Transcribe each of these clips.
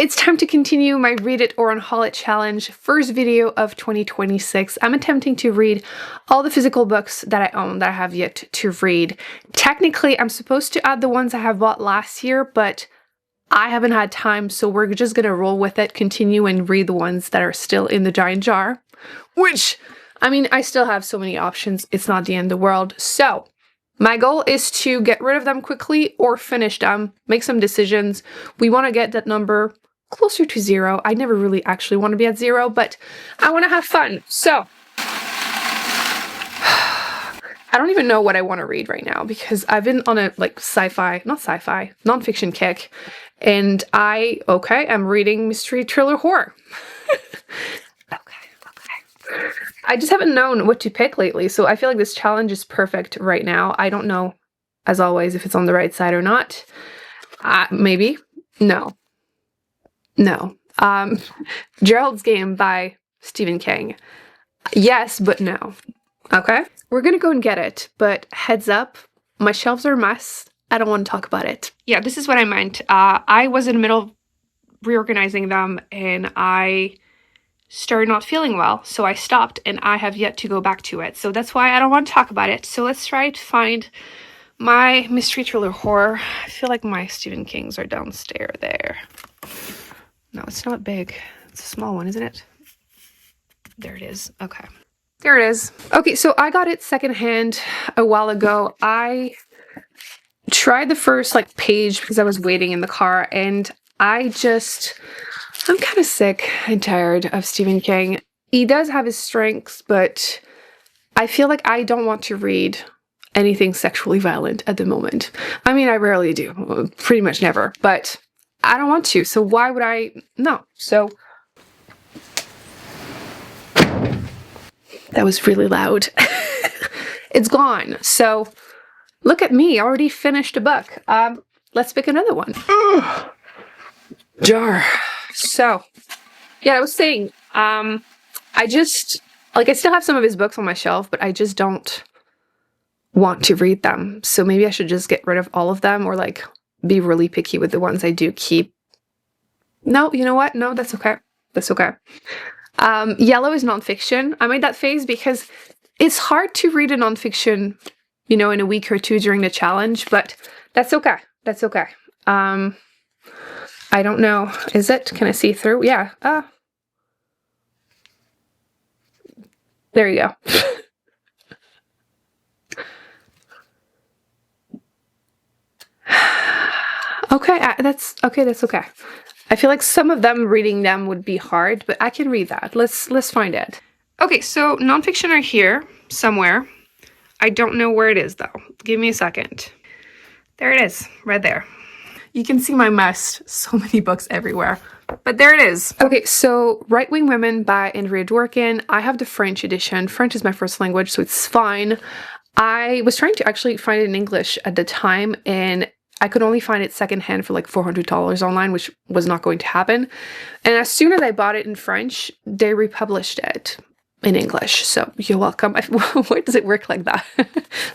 It's time to continue my Read It or Unhaul It challenge, first video of 2026. I'm attempting to read all the physical books that I own that I have yet to read. Technically, I'm supposed to add the ones I have bought last year, but I haven't had time, so we're just gonna roll with it, continue and read the ones that are still in the giant jar, which, I mean, I still have so many options, it's not the end of the world. So my goal is to get rid of them quickly or finish them, make some decisions. We want to get that number closer to 0. I never really actually want to be at 0, but I want to have fun. So I don't even know what I want to read right now because I've been on a nonfiction kick, and I'm reading mystery thriller horror. Okay. I just haven't known what to pick lately, so I feel like this challenge is perfect right now. I don't know, as always, if it's on the right side or not. Maybe. No. Gerald's Game by Stephen King. Yes, but no. Okay? We're gonna go and get it, but heads up, my shelves are a mess. I don't want to talk about it. Yeah, this is what I meant. I was in the middle of reorganizing them, and I started not feeling well, so I stopped, and I have yet to go back to it. So that's why I don't want to talk about it. So let's try to find my mystery thriller horror. I feel like my Stephen Kings are downstairs there. No, it's not big. It's a small one, isn't it? There it is. Okay. There it is. Okay, so I got it secondhand a while ago. I tried the first page because I was waiting in the car, and I'm kind of sick and tired of Stephen King. He does have his strengths, but I feel like I don't want to read anything sexually violent at the moment. I mean, I rarely do, pretty much never, but I don't want to, so why would I? No. So that was really loud. It's gone. So look at me, I already finished a book. Let's pick another one. Jar. So yeah, I was saying, I still have some of his books on my shelf, but I just don't want to read them. So maybe I should just get rid of all of them, or be really picky with the ones I do keep. No, you know what? No, that's okay. That's okay. Yellow is nonfiction. I made that face because it's hard to read a nonfiction, in a week or two during the challenge, but that's okay. That's okay. I don't know. Is it? Can I see through? Yeah. There you go. Okay, that's okay. I feel like some of them, reading them would be hard, but I can read that. Let's find it. Okay, so nonfiction are here somewhere. I don't know where it is though. Give me a second. There it is, right there. You can see my mess. So many books everywhere. But there it is. Okay, so Right Wing Women by Andrea Dworkin. I have the French edition. French is my first language, so it's fine. I was trying to actually find it in English at the time, and I could only find it secondhand for $400 online, which was not going to happen. And as soon as I bought it in French, they republished it in English. So you're welcome. Why does it work like that?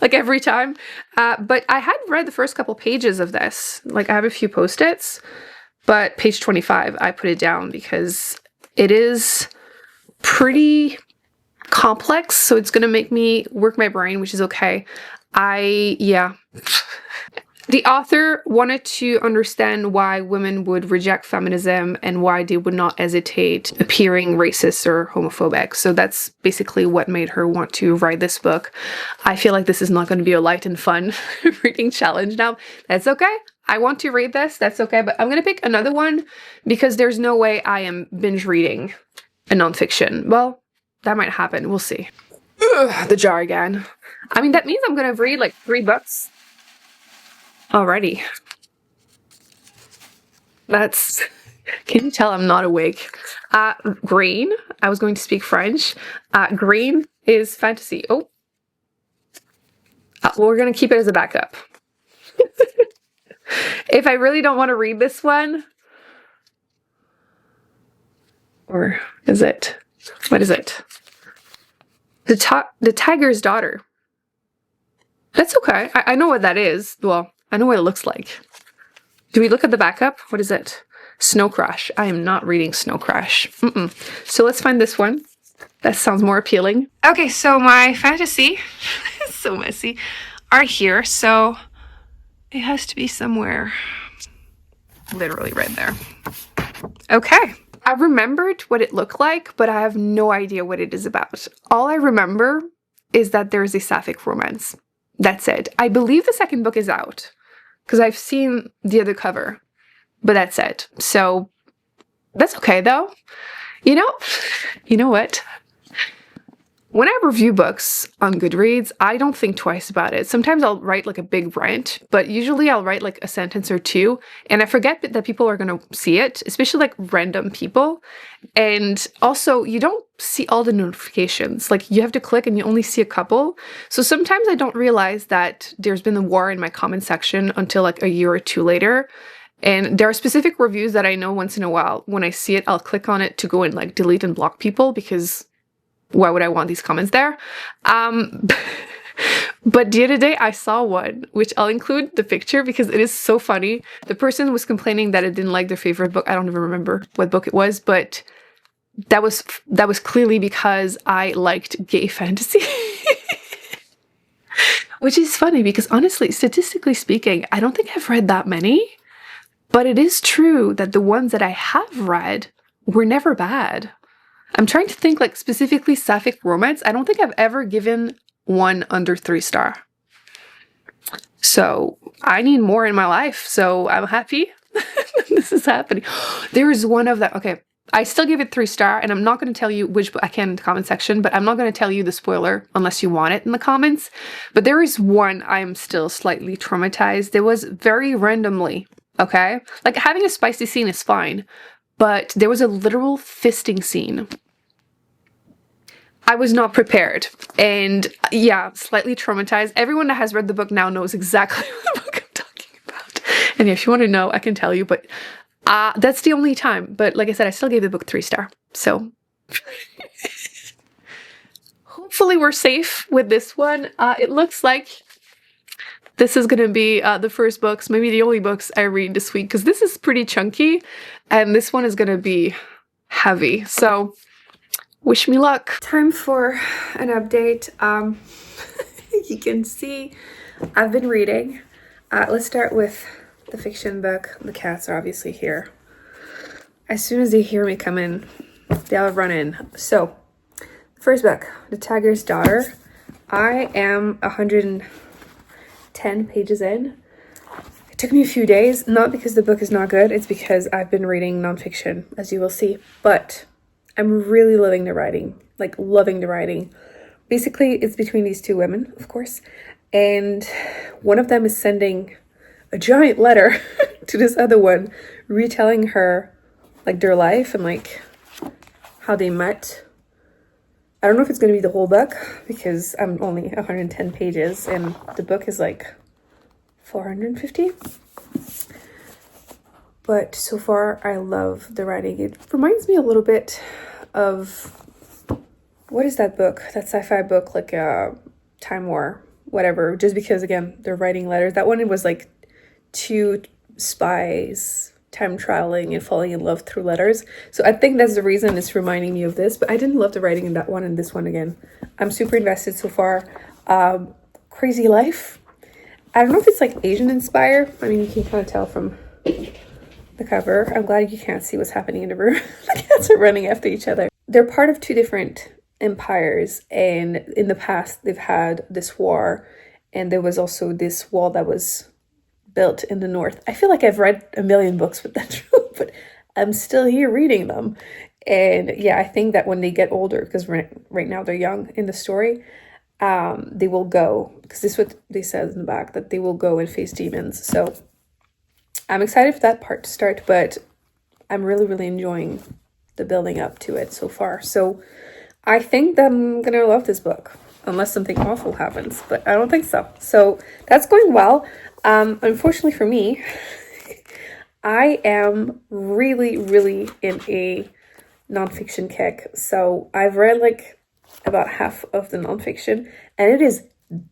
Every time? But I had read the first couple pages of this. I have a few post-its, but page 25, I put it down because it is pretty complex. So it's going to make me work my brain, which is okay. Yeah. The author wanted to understand why women would reject feminism and why they would not hesitate appearing racist or homophobic. So that's basically what made her want to write this book. I feel like this is not going to be a light and fun reading challenge now. That's okay. I want to read this. That's okay. But I'm going to pick another one because there's no way I am binge reading a nonfiction. Well, that might happen. We'll see. Ugh, the jar again. I mean, that means I'm going to read 3 books already. Can you tell I'm not awake? Green. I was going to speak French. Green is fantasy. Oh. We're going to keep it as a backup. If I really don't want to read this one. Or is it? What is it? The Tiger's Daughter. That's okay. I know what that is. Well, I know what it looks like. Do we look at the backup? What is it? Snow Crash. I am not reading Snow Crash. So let's find this one. That sounds more appealing. Okay, so my fantasy, it's so messy, are here. So it has to be somewhere literally right there. Okay. I remembered what it looked like, but I have no idea what it is about. All I remember is that there's a sapphic romance. That's it. I believe the second book is out because I've seen the other cover, but that's it. So that's okay though. You know what? When I review books on Goodreads, I don't think twice about it. Sometimes I'll write like a big rant, but usually I'll write like a sentence or two, and I forget that people are going to see it, especially like random people. And also, you don't see all the notifications. Like, you have to click and you only see a couple. So sometimes I don't realize that there's been a war in my comment section until like a year or two later. And there are specific reviews that I know once in a while, when I see it, I'll click on it to go and like delete and block people, because why would I want these comments there? But the other day I saw one, which I'll include the picture because it is so funny. The person was complaining that it didn't like their favorite book. I don't even remember what book it was, but that was clearly because I liked gay fantasy. Which is funny because honestly, statistically speaking, I don't think I've read that many, but it is true that the ones that I have read were never bad. I'm trying to think, like, specifically sapphic romance. I don't think I've ever given one under 3 star. So I need more in my life. So I'm happy this is happening. There is one of them. Okay, I still give it 3 star, and I'm not going to tell you which book. I can in the comment section, but I'm not going to tell you the spoiler unless you want it in the comments. But there is one I'm still slightly traumatized. It was very randomly, okay? Like, having a spicy scene is fine, but there was a literal fisting scene. I was not prepared, and yeah, slightly traumatized. Everyone that has read the book now knows exactly what the book I'm talking about. And if you want to know, I can tell you, but that's the only time. But like I said, I still gave the book 3 star. So hopefully we're safe with this one. It looks like this is going to be the first books, maybe the only books I read this week, because this is pretty chunky, and this one is going to be heavy. So wish me luck. Time for an update. You can see I've been reading. Let's start with the fiction book. The cats are obviously here. As soon as they hear me come in, they'll run in. So, first book, The Tiger's Daughter. I am 110 pages in. It took me a few days, not because the book is not good, it's because I've been reading nonfiction, as you will see. But I'm really loving the writing, like loving the writing. Basically, it's between these two women, of course, and one of them is sending a giant letter to this other one, retelling her like their life and like how they met. I don't know if it's going to be the whole book because I'm only 110 pages and the book is like 450. But so far, I love the writing. It reminds me a little bit of, what is that book? That sci-fi book, like Time War, whatever. Just because, again, they're writing letters. That one, it was like 2 spies time traveling and falling in love through letters. So I think that's the reason it's reminding me of this. But I didn't love the writing in that one and this one again. I'm super invested so far. Crazy Life. I don't know if it's like Asian inspired. I mean, you can kind of tell from the cover. I'm glad you can't see what's happening in the room. The cats are running after each other. They're part of 2 different empires, and in the past they've had this war, and there was also this wall that was built in the north. I feel like I've read a million books with that trope, but I'm still here reading them. And yeah, I think that when they get older, because right now they're young in the story, they will go, because this is what they said in the back, that they will go and face demons. So I'm excited for that part to start, but I'm really, really enjoying the building up to it so far. So I think that I'm going to love this book, unless something awful happens, but I don't think so. So that's going well. Unfortunately for me, I am really, really in a nonfiction kick. So I've read like about half of the nonfiction, and it is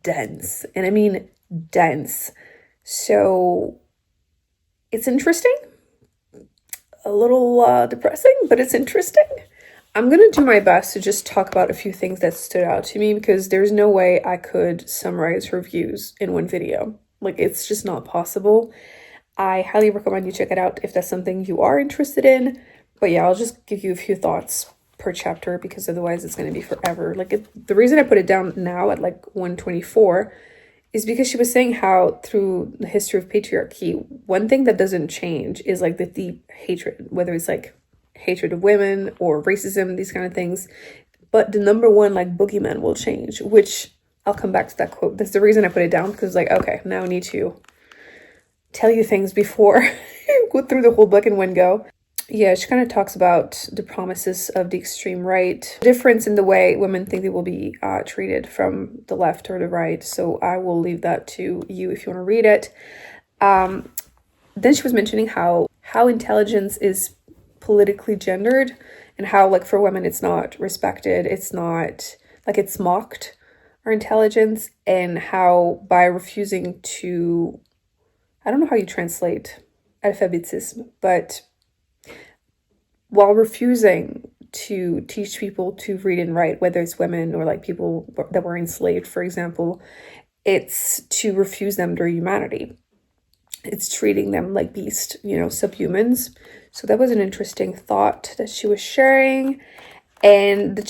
dense. And I mean dense. So it's interesting. a little depressing, but it's interesting. I'm gonna do my best to just talk about a few things that stood out to me because there's no way I could summarize her views in one video. Like, it's just not possible. I highly recommend you check it out if that's something you are interested in. But yeah, I'll just give you a few thoughts per chapter because otherwise it's going to be forever. Like, the reason I put it down now at like 124 is because she was saying how through the history of patriarchy, one thing that doesn't change is like the deep hatred, whether it's like hatred of women or racism, these kind of things. But the number one like boogeyman will change, which I'll come back to that quote. That's the reason I put it down, because like, okay, now I need to tell you things before go through the whole book in one go. Yeah, she kind of talks about the promises of the extreme right, difference in the way women think they will be treated from the left or the right. So I will leave that to you if you want to read it. Then she was mentioning how intelligence is politically gendered, and how like for women it's not respected, it's not like, it's mocked, our intelligence, and how by refusing to, I don't know how you translate alphabetism, but while refusing to teach people to read and write, whether it's women or like people that were enslaved, for example, it's to refuse them their humanity. It's treating them like beasts, you know, subhumans. So that was an interesting thought that she was sharing. And the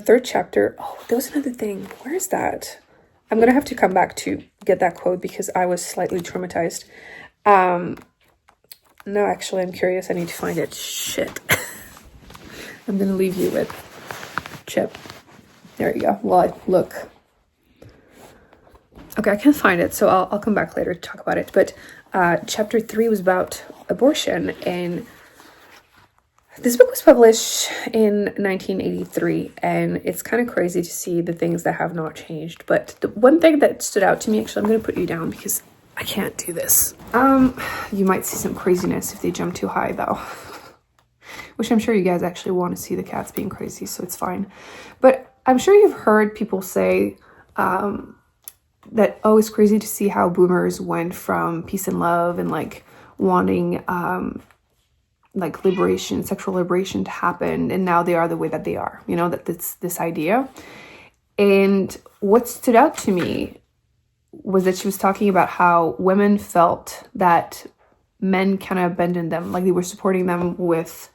third chapter, oh, there was another thing. Where is that? I'm going to have to come back to get that quote because I was slightly traumatized. No, actually, I'm curious. I need to find it. Shit. I'm going to leave you with Chip. There you go. Well, look. Okay, I can't find it, so I'll come back later to talk about it. But chapter 3 was about abortion, and this book was published in 1983, and it's kind of crazy to see the things that have not changed. But the one thing that stood out to me, actually, I'm going to put you down because I can't do this. You might see some craziness if they jump too high, though. Which I'm sure you guys actually want to see the cats being crazy, so it's fine. But I'm sure you've heard people say that, oh, it's crazy to see how boomers went from peace and love and like wanting like liberation, sexual liberation to happen, and now they are the way that they are, you know, that's this idea. And what stood out to me was that she was talking about how women felt that men kind of abandoned them, like they were supporting them with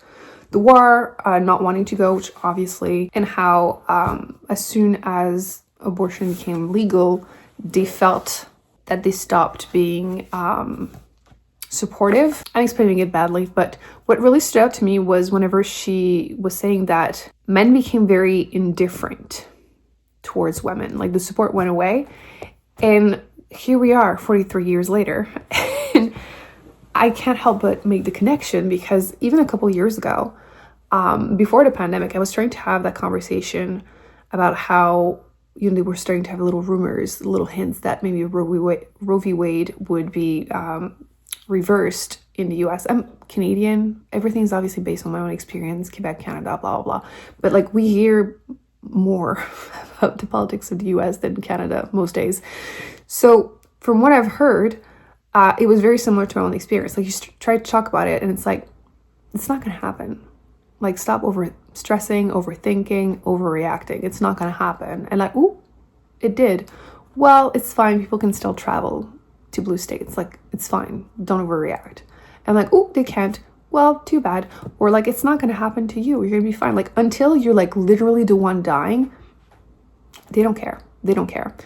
the war, not wanting to go, which obviously, and how as soon as abortion became legal, they felt that they stopped being supportive. I'm explaining it badly, but what really stood out to me was whenever she was saying that men became very indifferent towards women, like the support went away. And here we are 43 years later. And I can't help but make the connection because even a couple years ago, before the pandemic, I was trying to have that conversation about how, you know, they were starting to have little rumors, little hints that maybe Roe v. Wade would be reversed in the US. I'm Canadian. Everything's obviously based on my own experience, Quebec, Canada, blah, blah, blah. But like we hear more about the politics of the US than Canada most days. So from what I've heard, it was very similar to my own experience. Like you try to talk about it and it's like, it's not going to happen. Like stop over stressing, overthinking, overreacting. It's not going to happen. And like, ooh, it did. Well, it's fine. People can still travel to blue states. Like, it's fine. Don't overreact. And like, oh, they can't. Well, too bad. Or like, it's not going to happen to you. You're going to be fine. Like, until you're like literally the one dying, they don't care. They don't care.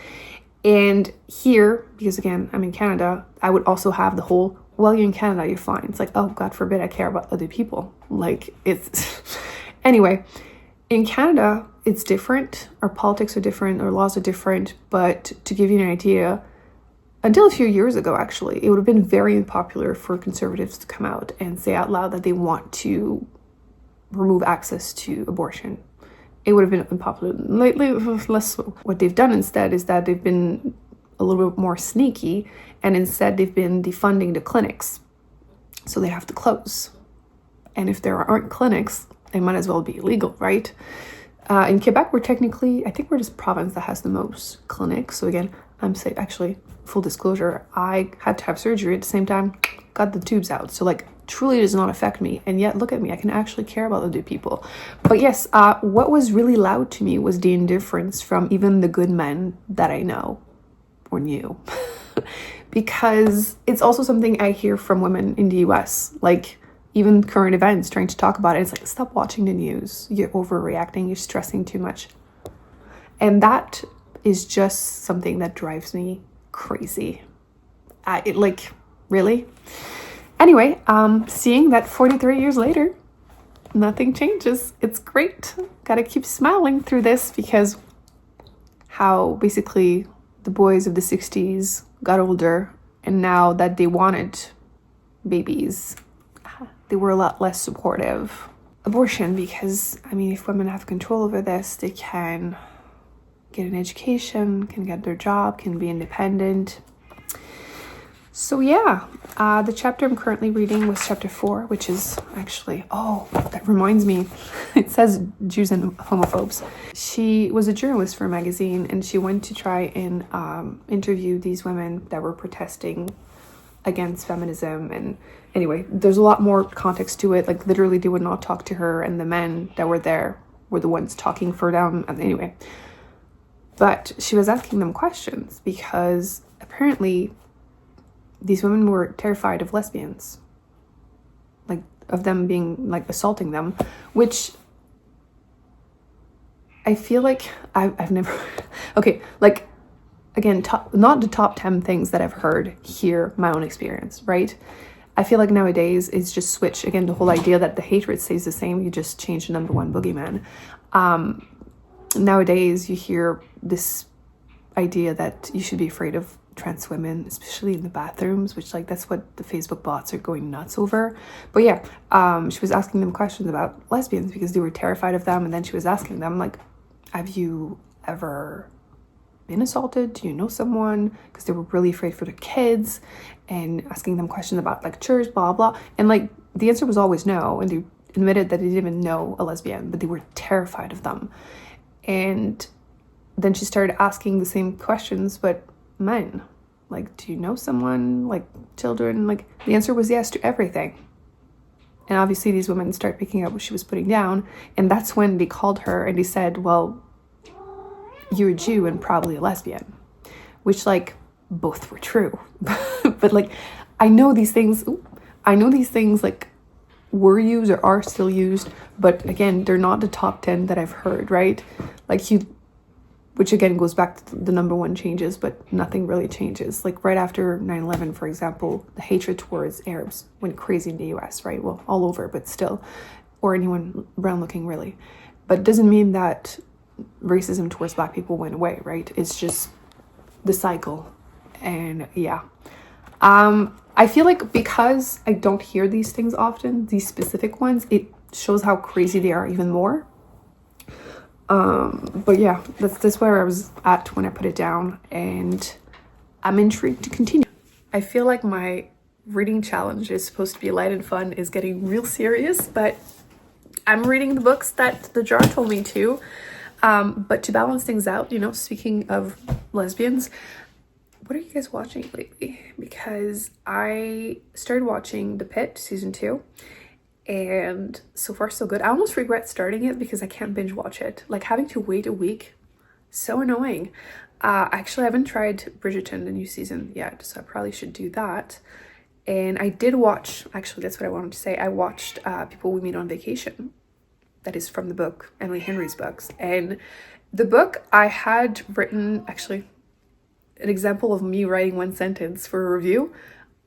And here, because again, I'm in Canada, I would also have the whole, well, you're in Canada, you're fine. It's like, oh, God forbid I care about other people. Like, it's... Anyway, in Canada, it's different. Our politics are different. Our laws are different. But to give you an idea, until a few years ago, actually, it would have been very unpopular for conservatives to come out and say out loud that they want to remove access to abortion. It would have been unpopular. Lately, less so. What they've done instead is that they've been a little bit more sneaky, and instead they've been defunding the clinics. So they have to close. And if there aren't clinics, they might as well be illegal, right? In Quebec, we're technically, I think we're just province that has the most clinics. So again, I'm saying, actually, full disclosure, I had to have surgery at the same time, got the tubes out. So like, truly does not affect me. And yet, look at me, I can actually care about other people. But yes, what was really loud to me was the indifference from even the good men that I know or knew. Because it's also something I hear from women in the US, like even current events, trying to talk about it. It's like, stop watching the news. You're overreacting. You're stressing too much. And that is just something that drives me crazy. Really? Anyway, seeing that 43 years later, nothing changes. It's great. Gotta keep smiling through this, because how basically the boys of the 60s got older, and now that they wanted babies, they were a lot less supportive. Abortion, because, I mean, if women have control over this, they can get an education, can get their job, can be independent. So yeah, the chapter I'm currently reading was chapter 4, which is actually, oh, that reminds me, it says Jews and homophobes. She was a journalist for a magazine, and she went to try and interview these women that were protesting against feminism. And anyway, there's a lot more context to it. Like, literally, they would not talk to her, and the men that were there were the ones talking for them. And anyway, but she was asking them questions because apparently these women were terrified of lesbians, like of them being like assaulting them, which I feel like I've never, okay, like, again, not the top 10 things that I've heard here, my own experience, right? I feel like nowadays it's just switched. Again, the whole idea that the hatred stays the same, you just change the number one boogeyman. Nowadays you hear this idea that you should be afraid of trans women, especially in the bathrooms, which, like, that's what the Facebook bots are going nuts over. But yeah, she was asking them questions about lesbians because they were terrified of them. And then she was asking them, like, have you ever been assaulted? Do you know someone? Because they were really afraid for their kids, and asking them questions about, like, church, blah, blah. And, like, the answer was always no. And they admitted that they didn't even know a lesbian, but they were terrified of them. And then she started asking the same questions, but men, like, do you know someone, like, children? Like, the answer was yes to everything. And obviously these women start picking up what she was putting down, and that's when they called her and they said, well, you're a Jew and probably a lesbian, which, like, both were true. But, like, I know these things, like, were used or are still used, but again, they're not the top 10 that I've heard, right? Like, which again goes back to the number one changes, but nothing really changes. Like, right after 9/11, for example, the hatred towards Arabs went crazy in the US, right? Well, all over, but still, or anyone brown looking, really. But it doesn't mean that racism towards Black people went away, right? It's just the cycle. And yeah, I feel like because I don't hear these things often, these specific ones, it shows how crazy they are even more. But yeah, that's where I was at when I put it down, and I'm intrigued to continue. I feel like my reading challenge is supposed to be light and fun is getting real serious, but I'm reading the books that the jar told me to. But to balance things out, you know, speaking of lesbians, what are you guys watching lately? Because I started watching The Pit season 2. And so far so good. I almost regret starting it because I can't binge watch it. Like, having to wait a week, so annoying. Actually, I haven't tried Bridgerton, the new season, yet, so I probably should do that. And I did watch, actually, that's what I wanted to say. I watched People We Meet on Vacation. That is from the book, Emily Henry's books. And the book, I had written, actually, an example of me writing one sentence for a review.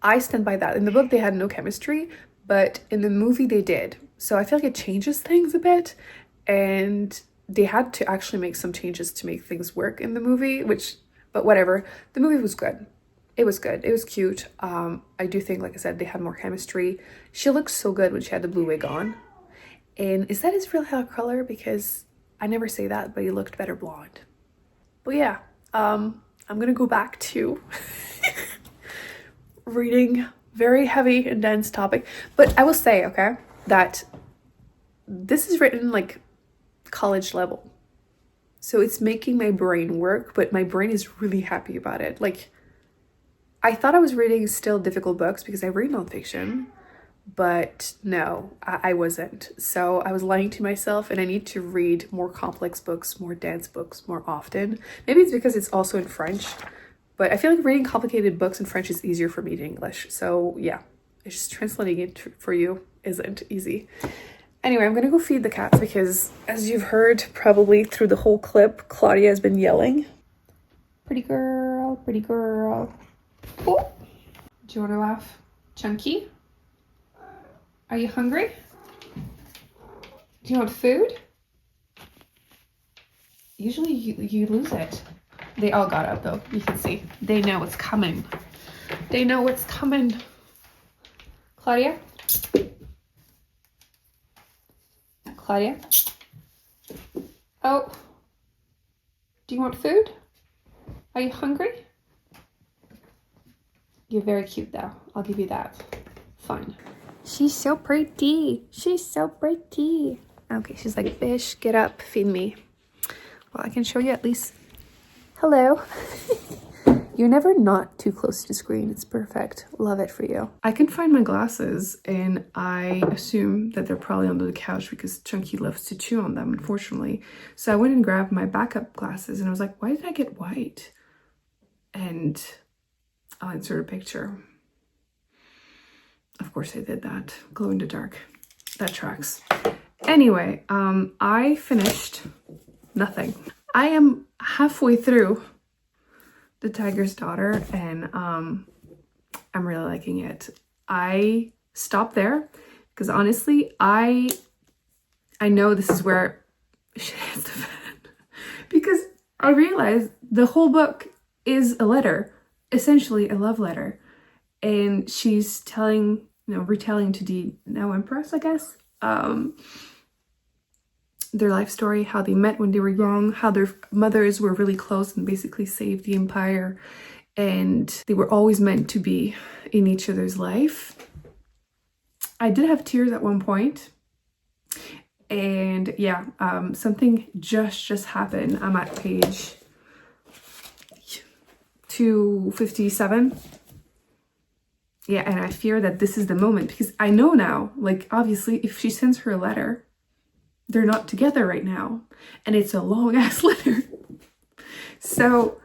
I stand by that. In the book, they had no chemistry, but in the movie they did. So I feel like it changes things a bit, and they had to actually make some changes to make things work in the movie, but whatever. The movie was good. It was good. It was cute. I do think, like I said, they had more chemistry. She looked so good when she had the blue wig on. And is that his real hair color? Because I never say that, but he looked better blonde. But yeah, I'm gonna go back to reading very heavy and dense topic. But I will say, okay, that this is written like college level. So it's making my brain work, but my brain is really happy about it. Like, I thought I was reading still difficult books because I read nonfiction, but no, I wasn't. So I was lying to myself, and I need to read more complex books, more dense books more often. Maybe it's because it's also in French, but I feel like reading complicated books in French is easier for me in English. So yeah, it's just translating it for you isn't easy. Anyway, I'm gonna go feed the cats because, as you've heard probably through the whole clip, Claudia has been yelling. Pretty girl, pretty girl. Oh. Do you want to laugh? Chunky? Are you hungry? Do you want food? Usually you lose it. They all got up though, you can see. They know what's coming. They know what's coming. Claudia? Claudia? Oh. Do you want food? Are you hungry? You're very cute though. I'll give you that. Fine. She's so pretty. She's so pretty. Okay, she's like, Bish, get up, feed me. Well, I can show you at least. Hello. You're never not too close to the screen. It's perfect. Love it for you. I can find my glasses, and I assume that they're probably under the couch because Chunky loves to chew on them, unfortunately. So I went and grabbed my backup glasses, and I was like, why did I get white? And I'll insert a picture. Of course I did that. Glow in the dark. That tracks. Anyway, I finished nothing. I am halfway through The Tiger's Daughter, and I'm really liking it. I stopped there because honestly, I know this is where shit hits the fan. Because I realized the whole book is a letter, essentially a love letter. And she's telling, retelling to the now Empress, I guess, their life story, how they met when they were young, how their mothers were really close and basically saved the empire, and they were always meant to be in each other's life. I did have tears at one point, and yeah, something just happened. I'm at page 257. Yeah, and I fear that this is the moment, because I know now, like, obviously, if she sends her a letter, they're not together right now, and it's a long ass letter. So,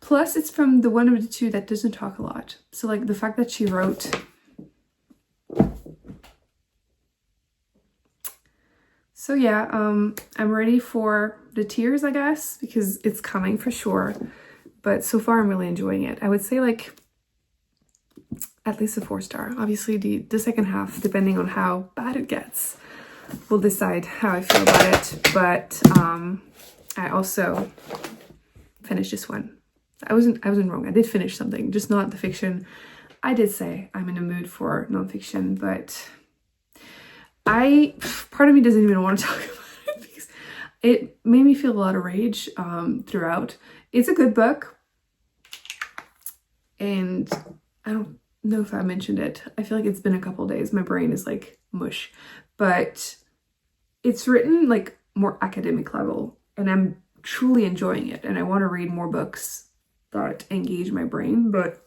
plus it's from the one of the two that doesn't talk a lot. So like the fact that she wrote, so yeah, I'm ready for the tears, I guess, because it's coming for sure. But so far I'm really enjoying it. I would say like at least a 4-star. Obviously the second half, depending on how bad it gets, will decide how I feel about it. But I also finished this one. I wasn't wrong. I did finish something, just not the fiction. I did say I'm in a mood for nonfiction, but part of me doesn't even want to talk about it because it made me feel a lot of rage throughout. It's a good book, and I don't know if I mentioned it. I feel like it's been a couple days. My brain is like mush, but it's written like more academic level, and I'm truly enjoying it, and I want to read more books that engage my brain. But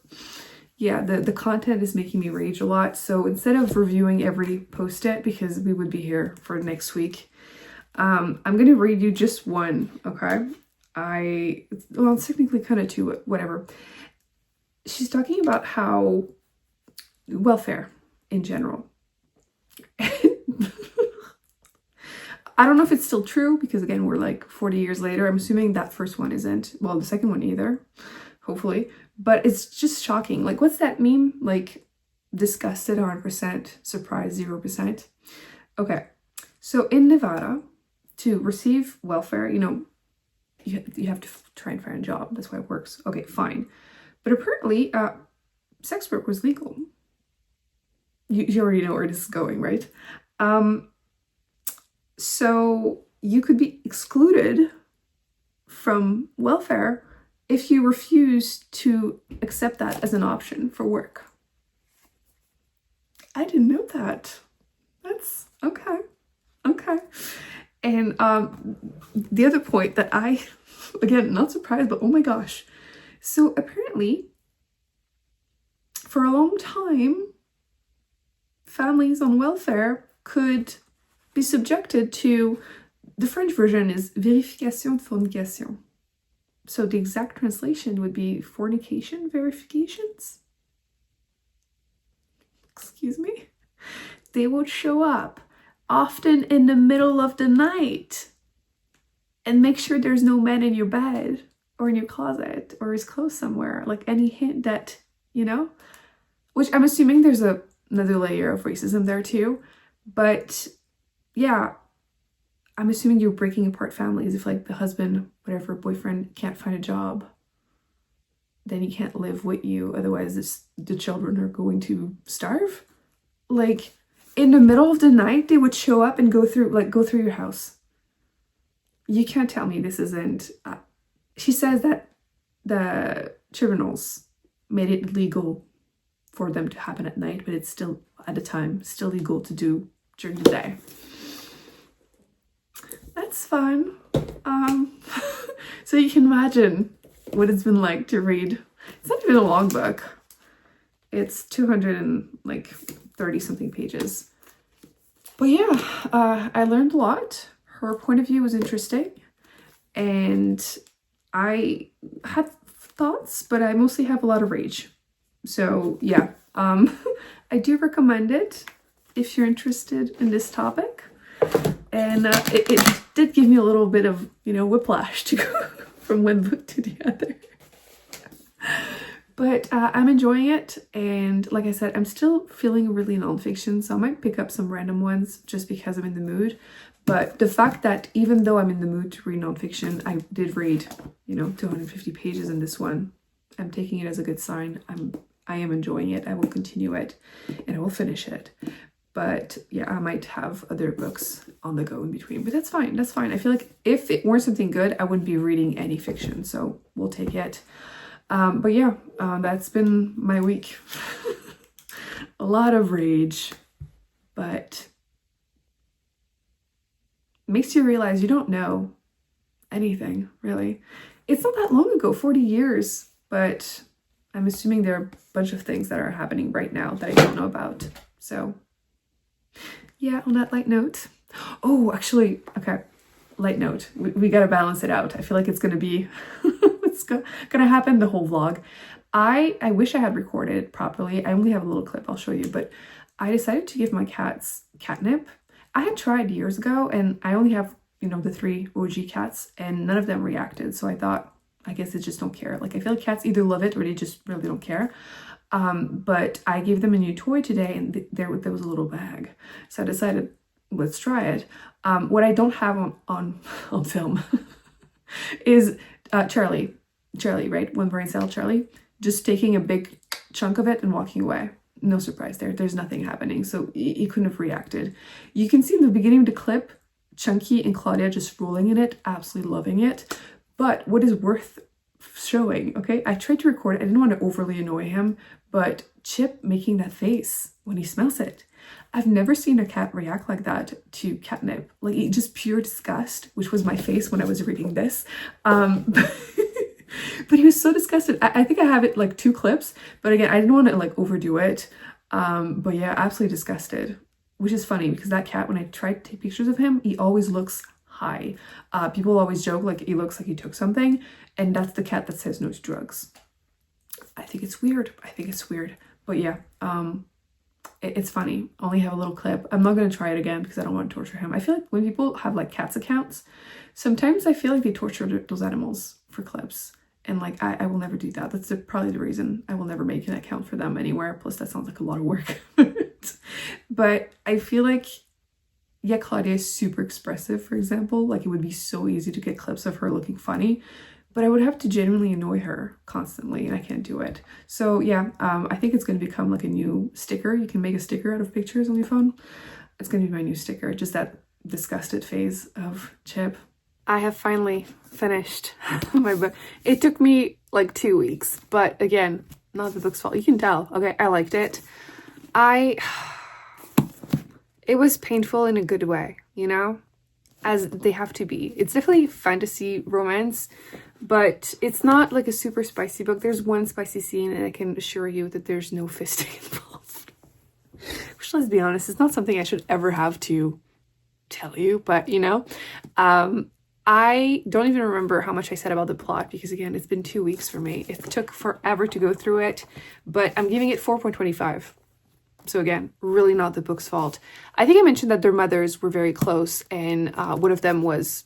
yeah, the content is making me rage a lot. So instead of reviewing every post-it, because we would be here for next week, I'm going to read you just one, okay? Well, it's technically kind of two, whatever. She's talking about how welfare in general. I don't know if it's still true, because again, we're like 40 years later. I'm assuming that first one isn't. Well, the second one either, hopefully. But it's just shocking. Like, what's that meme? Like, disgusted 100%, surprised 0%. Okay, so in Nevada, to receive welfare, you have to try and find a job. That's why it works. Okay, fine. But apparently, sex work was legal. You already know where this is going, right? So you could be excluded from welfare if you refuse to accept that as an option for work. I didn't know that. That's okay. Okay. And the other point that again, not surprised, but oh my gosh. So apparently, for a long time, families on welfare could be subjected to, the French version is vérification de fornication. So the exact translation would be fornication verifications. Excuse me? They would show up, often in the middle of the night, and make sure there's no man in your bed or in your closet or his clothes somewhere. Like any hint that, you know, which I'm assuming there's another layer of racism there too. But yeah, I'm assuming you're breaking apart families. If like the husband, whatever, boyfriend can't find a job, then he can't live with you. Otherwise the children are going to starve. Like in the middle of the night, they would show up and go through your house. You can't tell me this isn't... she says that the tribunals made it legal for them to happen at night, but it's still, at the time, still legal to do during the day. That's fun. So you can imagine what it's been like to read. It's not even a long book. It's 230 something pages. But yeah, I learned a lot. Her point of view was interesting, and I had thoughts, but I mostly have a lot of rage. So yeah, I do recommend it if you're interested in this topic. And it did give me a little bit of, you know, whiplash to go from one book to the other. But I'm enjoying it, and like I said, I'm still feeling really nonfiction, so I might pick up some random ones just because I'm in the mood. But the fact that even though I'm in the mood to read nonfiction, I did read, you know, 250 pages in this one. I'm taking it as a good sign. I am enjoying it. I will continue it, and I will finish it. But yeah, I might have other books on the go in between, but that's fine. That's fine. I feel like if it weren't something good, I wouldn't be reading any fiction, so we'll take it. But yeah, that's been my week. A lot of rage, but makes you realize you don't know anything, really. It's not that long ago, 40 years, but I'm assuming there are a bunch of things that are happening right now that I don't know about. So yeah, on that light note. Oh, actually, okay, light note. We gotta balance it out. I feel like it's gonna be what's gonna happen the whole vlog. I wish I had recorded properly. I only have a little clip I'll show you, but I decided to give my cats catnip. I had tried years ago, and I only have, you know, the 3 OG cats, and none of them reacted. So I thought, I guess they just don't care. Like, I feel like cats either love it or they just really don't care. But I gave them a new toy today, and there was a little bag. So I decided, let's try it. What I don't have on film is Charlie, right? When brain cell Charlie, just taking a big chunk of it and walking away. No surprise there. There's nothing happening. So he couldn't have reacted. You can see in the beginning of the clip, Chunky and Claudia just rolling in it, absolutely loving it. But what is worth showing, okay? I tried to record it. I didn't want to overly annoy him, but Chip making that face when he smells it. I've never seen a cat react like that to catnip. Like, just pure disgust, which was my face when I was reading this. But he was so disgusted. I think I have it like 2 clips, but again, I didn't want to like overdo it. But yeah, absolutely disgusted, which is funny because that cat, when I tried to take pictures of him, he always looks high. People always joke like he looks like he took something, and that's the cat that says no to drugs. I think it's weird. But yeah, it's funny. Only have a little clip. I'm not going to try it again because I don't want to torture him. I feel like when people have like cats accounts, sometimes I feel like they torture those animals for clips. And like, I will never do that. That's probably the reason I will never make an account for them anywhere. Plus that sounds like a lot of work. But I feel like, yeah, Claudia is super expressive, for example. Like, it would be so easy to get clips of her looking funny, but I would have to genuinely annoy her constantly, and I can't do it. So yeah, I think it's going to become like a new sticker. You can make a sticker out of pictures on your phone. It's going to be my new sticker, just that disgusted phase of Chip. I have finally finished my book. It took me like 2 weeks, but again, not the book's fault. You can tell. Okay, I liked it. It was painful in a good way, you know, as they have to be. It's definitely fantasy romance, but it's not like a super spicy book. There's one spicy scene, and I can assure you that there's no fisting involved. Which, let's be honest, is not something I should ever have to tell you, but you know, I don't even remember how much I said about the plot because again, it's been 2 weeks for me. It took forever to go through it, but I'm giving it 4.25. So again, really not the book's fault. I think I mentioned that their mothers were very close, and one of them was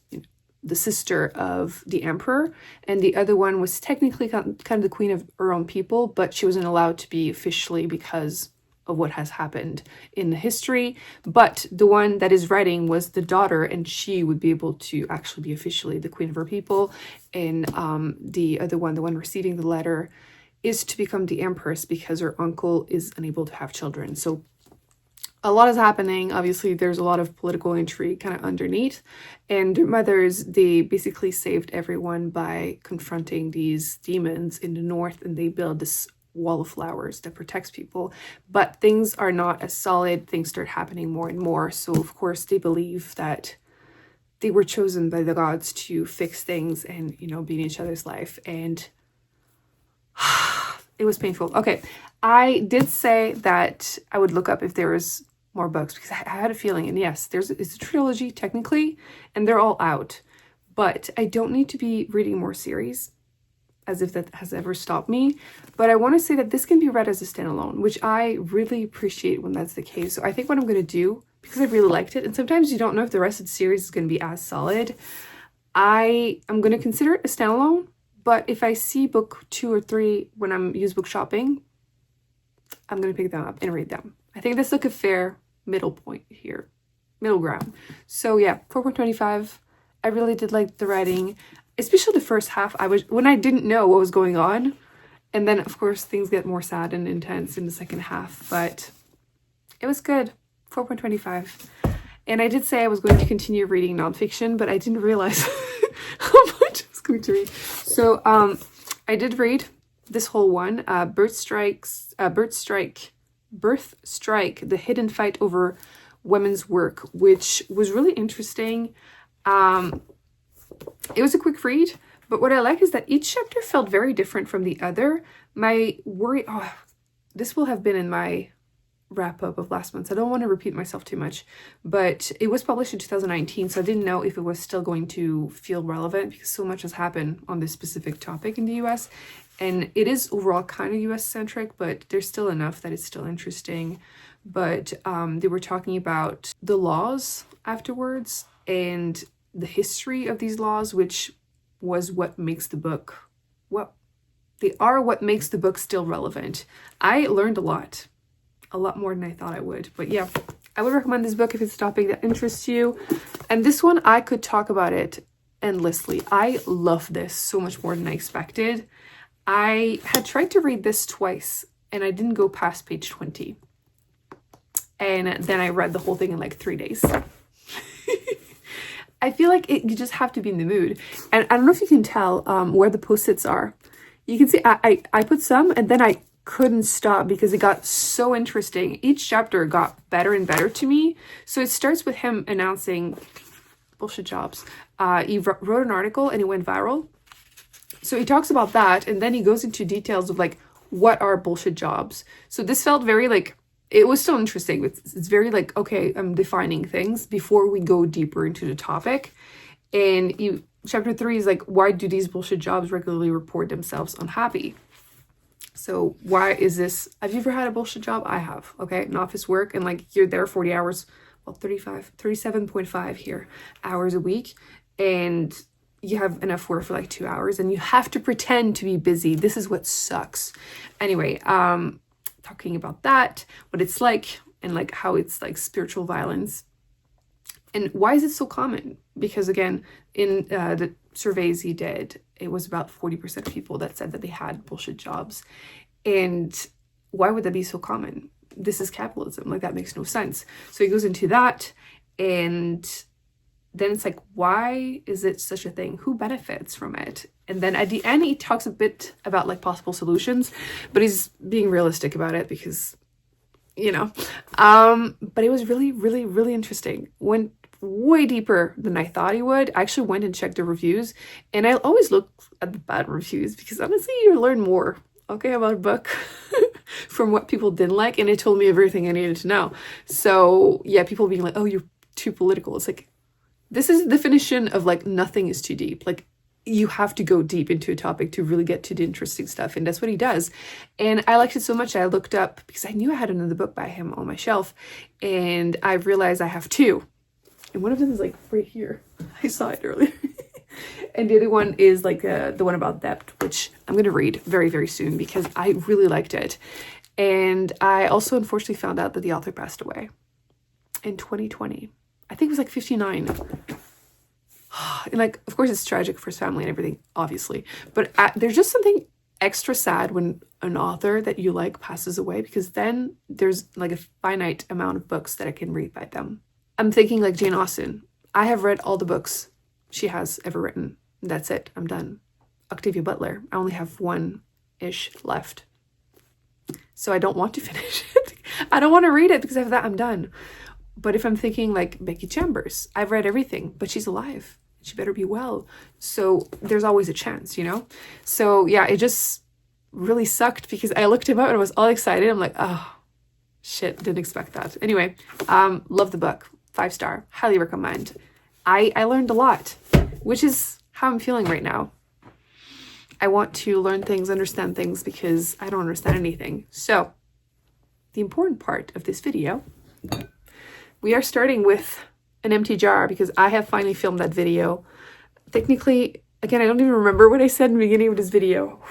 the sister of the emperor, and the other one was technically kind of the queen of her own people, but she wasn't allowed to be officially because of what has happened in the history. But the one that is writing was the daughter, and she would be able to actually be officially the queen of her people. And the other one, the one receiving the letter, is to become the empress because her uncle is unable to have children. So a lot is happening. Obviously, there's a lot of political intrigue kind of underneath. And their mothers, they basically saved everyone by confronting these demons in the north, and they build this wall of flowers that protects people. But things are not as solid. Things start happening more and more. So of course they believe that they were chosen by the gods to fix things and, you know, be in each other's life. And it was painful. Okay, I did say that I would look up if there was more books because I had a feeling, and yes, it's a trilogy technically, and they're all out. But I don't need to be reading more series, as if that has ever stopped me. But I want to say that this can be read as a standalone, which I really appreciate when that's the case. So I think what I'm going to do, because I really liked it, and sometimes you don't know if the rest of the series is going to be as solid, I am going to consider it a standalone. But if I see book 2 or 3 when I'm used book shopping, I'm going to pick them up and read them. I think that's like a fair middle point here, middle ground. So yeah, 4.25. I really did like the writing, especially the first half. When I didn't know what was going on, and then of course things get more sad and intense in the second half, but it was good. 4.25. And I did say I was going to continue reading nonfiction, but I didn't realize how much I was going to read. So I did read this whole one, Birth Strike, The Hidden Fight Over Women's Work, which was really interesting. It was a quick read, but what I like is that each chapter felt very different from the other. My worry, this will have been in my wrap up of last month, so I don't want to repeat myself too much, but it was published in 2019, so I didn't know if it was still going to feel relevant because so much has happened on this specific topic in the US, and it is overall kind of US centric, but there's still enough that it's still interesting. But they were talking about the laws afterwards and the history of these laws, which was what makes the book, what makes the book still relevant. I learned a lot more than I thought I would. But yeah, I would recommend this book if it's a topic that interests you. And this one, I could talk about it endlessly. I love this so much more than I expected. I had tried to read this twice and I didn't go past page 20. And then I read the whole thing in like 3 days. I feel like you just have to be in the mood. And I don't know if you can tell where the post-its are. You can see I put some and then I couldn't stop because it got so interesting. Each chapter got better and better to me. So it starts with him announcing bullshit jobs. He wrote an article and it went viral. So he talks about that and then he goes into details of like, what are bullshit jobs? So this felt very like, it was still interesting. It's very like, okay, I'm defining things before we go deeper into the topic. And chapter 3 is like, why do these bullshit jobs regularly report themselves unhappy? So why is this? Have you ever had a bullshit job? I have. Okay, an office work, and like you're there 40 hours, well, 37.5 here hours a week, and you have enough work for like 2 hours, and you have to pretend to be busy. This is what sucks. Anyway, talking about that, what it's like, and like how it's like spiritual violence, and why is it so common? Because again, in the surveys he did, it was about 40% of people that said that they had bullshit jobs. And why would that be so common? This is capitalism. Like, that makes no sense. So he goes into that, and then it's like, why is it such a thing? Who benefits from it? And then at the end, he talks a bit about like possible solutions, but he's being realistic about it because, you know, but it was really, really, really interesting. Went way deeper than I thought he would. I actually went and checked the reviews, and I always look at the bad reviews because honestly, you learn more, okay, about a book. from what people didn't like, and it told me everything I needed to know. So yeah, people being like, oh, you're too political. It's like, this is the definition of like nothing is too deep. Like, you have to go deep into a topic to really get to the interesting stuff, and that's what he does. And I liked it so much I looked up, because I knew I had another book by him on my shelf, and I realized I have two, and one of them is like right here. I saw it earlier. And the other one is like the one about debt, which I'm going to read very, very soon because I really liked it. And I also unfortunately found out that the author passed away in 2020. I think it was like 59. And like, of course, it's tragic for his family and everything, obviously. But there's just something extra sad when an author that you like passes away, because then there's like a finite amount of books that I can read by them. I'm thinking like Jane Austen. I have read all the books she has ever written. That's it. I'm done. Octavia Butler. I only have one-ish left. So I don't want to finish it. I don't want to read it because after that I'm done. But if I'm thinking like Becky Chambers, I've read everything, but she's alive. She better be well. So there's always a chance, you know? So yeah, it just really sucked because I looked him up and I was all excited. I'm like, oh, shit, didn't expect that. Anyway, love the book. 5-star. Highly recommend. I learned a lot, which is how I'm feeling right now. I want to learn things, understand things, because I don't understand anything. So the important part of this video, we are starting with an empty jar because I have finally filmed that video. Technically, again, I don't even remember what I said in the beginning of this video.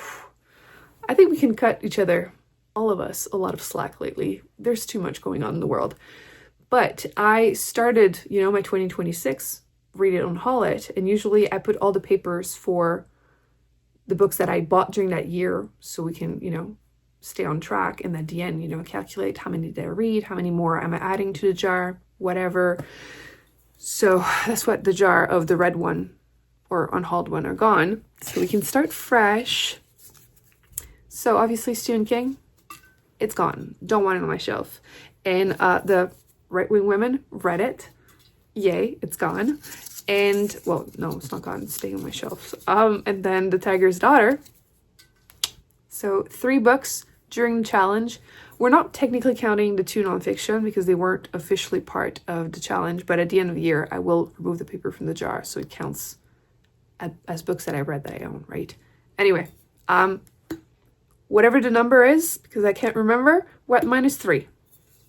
I think we can cut each other, all of us, a lot of slack lately. There's too much going on in the world. But I started, you know, my 2026, read it, unhaul it. And usually I put all the papers for the books that I bought during that year so we can, you know, stay on track. And at the end, you know, calculate how many did I read, how many more am I adding to the jar, whatever. So that's what the jar of the red one or unhauled one are gone. So we can start fresh. So obviously Stephen King, it's gone. Don't want it on my shelf. And the Right-Wing Women, read it. Yay, it's gone. And, well, no, it's not gone. It's staying on my shelf. And then The Tiger's Daughter. So 3 books during the challenge. We're not technically counting the 2 nonfiction because they weren't officially part of the challenge. But at the end of the year, I will remove the paper from the jar so it counts as books that I read that I own, right? Anyway, whatever the number is, because I can't remember, mine is 3.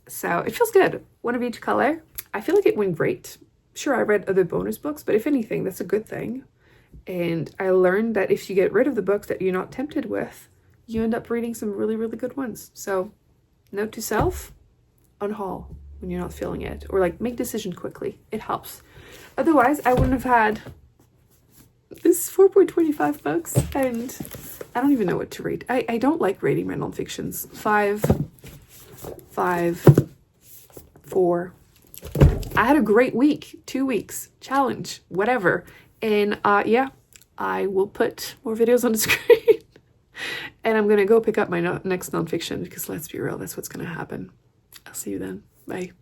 So it feels good. One of each color. I feel like it went great. Sure, I read other bonus books, but if anything, that's a good thing. And I learned that if you get rid of the books that you're not tempted with, you end up reading some really, really good ones. So note to self, unhaul when you're not feeling it. Or like make decision quickly. It helps. Otherwise, I wouldn't have had this 4.25 books. And I don't even know what to rate. I don't like rating my nonfictions. 5, 4. I had a great week, 2 weeks, challenge, whatever. And yeah, I will put more videos on the screen. And I'm going to go pick up my next nonfiction because let's be real, that's what's going to happen. I'll see you then. Bye.